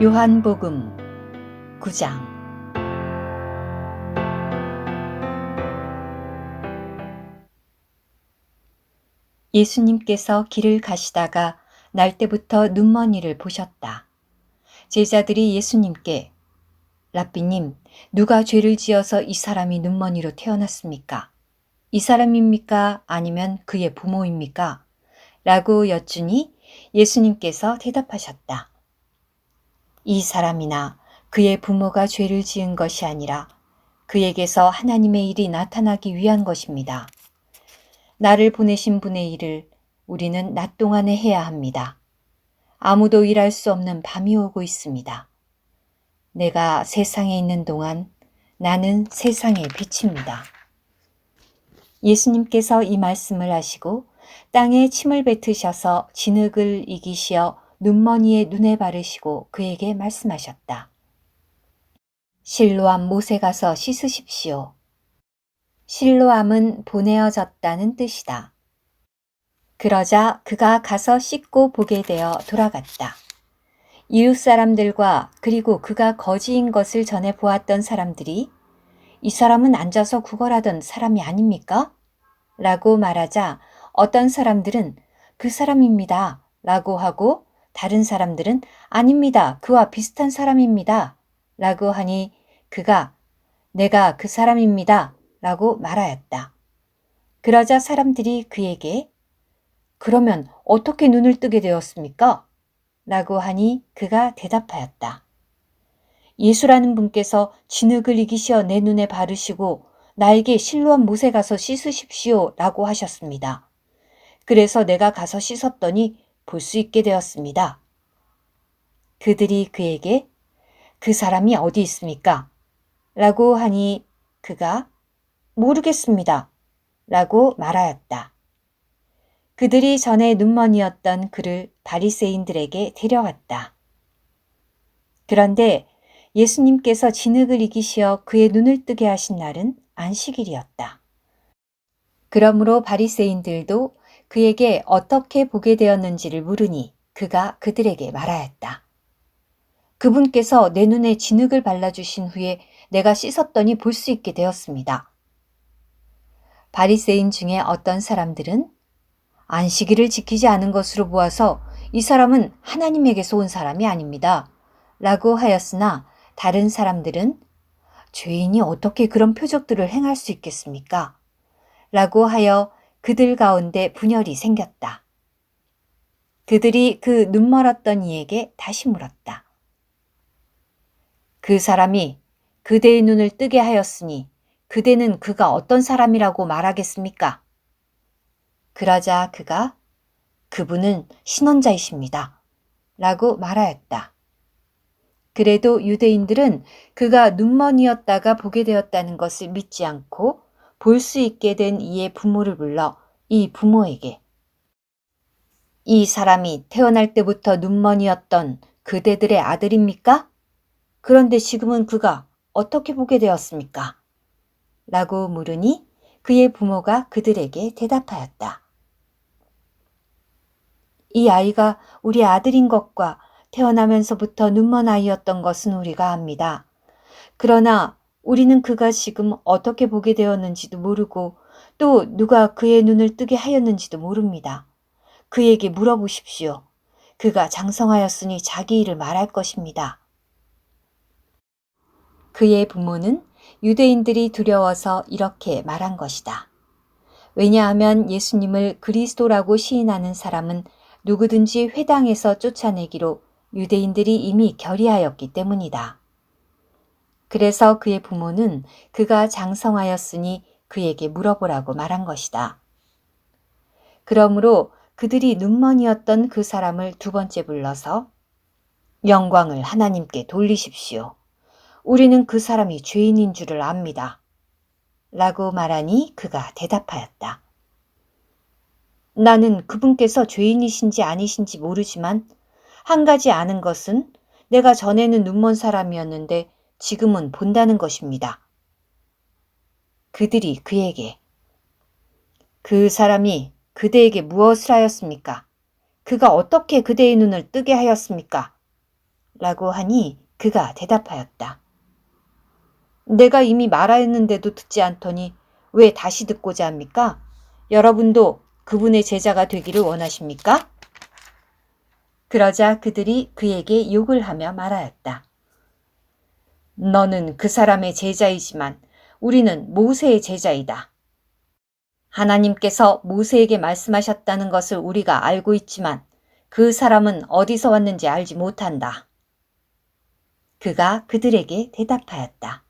요한복음 9장. 예수님께서 길을 가시다가 날때부터 눈먼이를 보셨다. 제자들이 예수님께 랍비님, 누가 죄를 지어서 이 사람이 눈먼이로 태어났습니까? 이 사람입니까? 아니면 그의 부모입니까? 라고 여쭈니 예수님께서 대답하셨다. 이 사람이나 그의 부모가 죄를 지은 것이 아니라 그에게서 하나님의 일이 나타나기 위한 것입니다. 나를 보내신 분의 일을 우리는 낮 동안에 해야 합니다. 아무도 일할 수 없는 밤이 오고 있습니다. 내가 세상에 있는 동안 나는 세상의 빛입니다. 예수님께서 이 말씀을 하시고 땅에 침을 뱉으셔서 진흙을 이기시어 눈먼이의 눈에 바르시고 그에게 말씀하셨다. 실로암 못에 가서 씻으십시오. 실로암은 보내어졌다는 뜻이다. 그러자 그가 가서 씻고 보게 되어 돌아갔다. 이웃 사람들과 그리고 그가 거지인 것을 전해 보았던 사람들이 이 사람은 앉아서 구걸하던 사람이 아닙니까? 라고 말하자 어떤 사람들은 그 사람입니다. 라고 하고 다른 사람들은 아닙니다. 그와 비슷한 사람입니다. 라고 하니 그가 내가 그 사람입니다. 라고 말하였다. 그러자 사람들이 그에게 그러면 어떻게 눈을 뜨게 되었습니까? 라고 하니 그가 대답하였다. 예수라는 분께서 진흙을 이기시어 내 눈에 바르시고 나에게 실로암 못에 가서 씻으십시오 라고 하셨습니다. 그래서 내가 가서 씻었더니 볼 수 있게 되었습니다. 그들이 그에게 그 사람이 어디 있습니까? 라고 하니 그가 모르겠습니다. 라고 말하였다. 그들이 전에 눈먼이었던 그를 바리새인들에게 데려갔다. 그런데 예수님께서 진흙을 이기시어 그의 눈을 뜨게 하신 날은 안식일이었다. 그러므로 바리새인들도 그에게 어떻게 보게 되었는지를 물으니 그가 그들에게 말하였다. 그분께서 내 눈에 진흙을 발라주신 후에 내가 씻었더니 볼 수 있게 되었습니다. 바리새인 중에 어떤 사람들은 안식일을 지키지 않은 것으로 보아서 이 사람은 하나님에게서 온 사람이 아닙니다. 라고 하였으나 다른 사람들은 죄인이 어떻게 그런 표적들을 행할 수 있겠습니까? 라고 하여 그들 가운데 분열이 생겼다. 그들이 그 눈멀었던 이에게 다시 물었다. 그 사람이 그대의 눈을 뜨게 하였으니 그대는 그가 어떤 사람이라고 말하겠습니까? 그러자 그가 그분은 신원자이십니다. 라고 말하였다. 그래도 유대인들은 그가 눈먼이었다가 보게 되었다는 것을 믿지 않고 볼 수 있게 된 이의 부모를 불러 이 부모에게 이 사람이 태어날 때부터 눈먼이었던 그대들의 아들입니까? 그런데 지금은 그가 어떻게 보게 되었습니까? 라고 물으니 그의 부모가 그들에게 대답하였다. 이 아이가 우리 아들인 것과 태어나면서부터 눈먼 아이였던 것은 우리가 압니다. 그러나 우리는 그가 지금 어떻게 보게 되었는지도 모르고 또 누가 그의 눈을 뜨게 하였는지도 모릅니다. 그에게 물어보십시오. 그가 장성하였으니 자기 일을 말할 것입니다. 그의 부모는 유대인들이 두려워서 이렇게 말한 것이다. 왜냐하면 예수님을 그리스도라고 시인하는 사람은 누구든지 회당에서 쫓아내기로 유대인들이 이미 결의하였기 때문이다. 그래서 그의 부모는 그가 장성하였으니 그에게 물어보라고 말한 것이다. 그러므로 그들이 눈먼이었던 그 사람을 두 번째 불러서 영광을 하나님께 돌리십시오. 우리는 그 사람이 죄인인 줄을 압니다. 라고 말하니 그가 대답하였다. 나는 그분께서 죄인이신지 아니신지 모르지만 한 가지 아는 것은 내가 전에는 눈먼 사람이었는데 지금은 본다는 것입니다. 그들이 그에게 그 사람이 그대에게 무엇을 하였습니까? 그가 어떻게 그대의 눈을 뜨게 하였습니까? 라고 하니 그가 대답하였다. 내가 이미 말하였는데도 듣지 않더니 왜 다시 듣고자 합니까? 여러분도 그분의 제자가 되기를 원하십니까? 그러자 그들이 그에게 욕을 하며 말하였다. 너는 그 사람의 제자이지만 우리는 모세의 제자이다. 하나님께서 모세에게 말씀하셨다는 것을 우리가 알고 있지만 그 사람은 어디서 왔는지 알지 못한다. 그가 그들에게 대답하였다.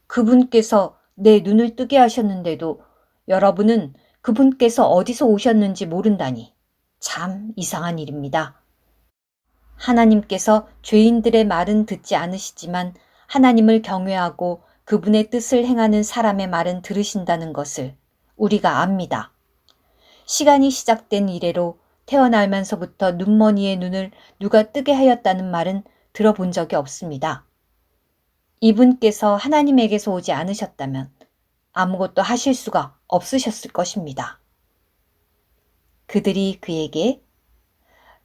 그분께서 내 눈을 뜨게 하셨는데도 여러분은 그분께서 어디서 오셨는지 모른다니 참 이상한 일입니다. 하나님께서 죄인들의 말은 듣지 않으시지만 하나님을 경외하고 그분의 뜻을 행하는 사람의 말은 들으신다는 것을 우리가 압니다. 시간이 시작된 이래로 태어나면서부터 눈머니의 눈을 누가 뜨게 하였다는 말은 들어본 적이 없습니다. 이분께서 하나님에게서 오지 않으셨다면 아무것도 하실 수가 없으셨을 것입니다. 그들이 그에게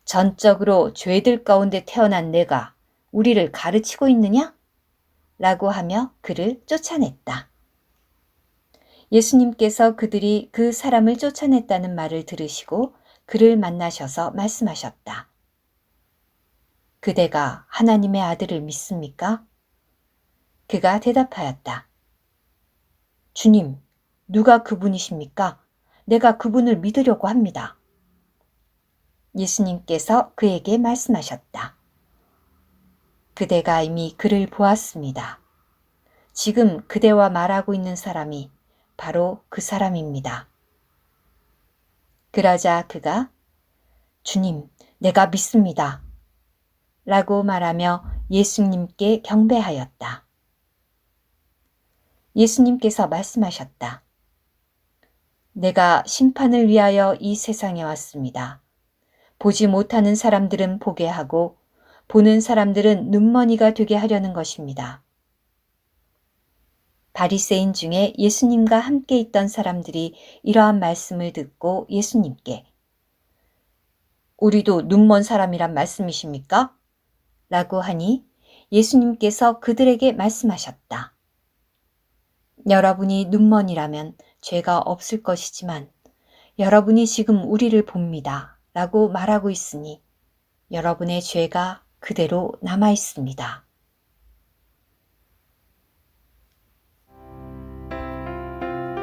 전적으로 죄들 가운데 태어난 내가 우리를 가르치고 있느냐? 라고 하며 그를 쫓아냈다. 예수님께서 그들이 그 사람을 쫓아냈다는 말을 들으시고 그를 만나셔서 말씀하셨다. 그대가 하나님의 아들을 믿습니까? 그가 대답하였다. 주님, 누가 그분이십니까? 내가 그분을 믿으려고 합니다. 예수님께서 그에게 말씀하셨다. 그대가 이미 그를 보았습니다. 지금 그대와 말하고 있는 사람이 바로 그 사람입니다. 그러자 그가 주님, 내가 믿습니다. 라고 말하며 예수님께 경배하였다. 예수님께서 말씀하셨다. 내가 심판을 위하여 이 세상에 왔습니다. 보지 못하는 사람들은 보게 하고 보는 사람들은 눈머니가 되게 하려는 것입니다. 바리새인 중에 예수님과 함께 있던 사람들이 이러한 말씀을 듣고 예수님께 우리도 눈먼 사람이란 말씀이십니까? 라고 하니 예수님께서 그들에게 말씀하셨다. 여러분이 눈먼이라면 죄가 없을 것이지만 여러분이 지금 우리를 봅니다. 라고 말하고 있으니 여러분의 죄가 그대로 남아 있습니다.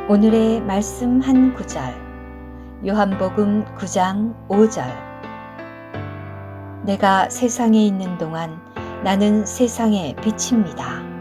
오늘의 말씀 한 구절, 요한복음 9장 5절. 내가 세상에 있는 동안 나는 세상의 빛입니다.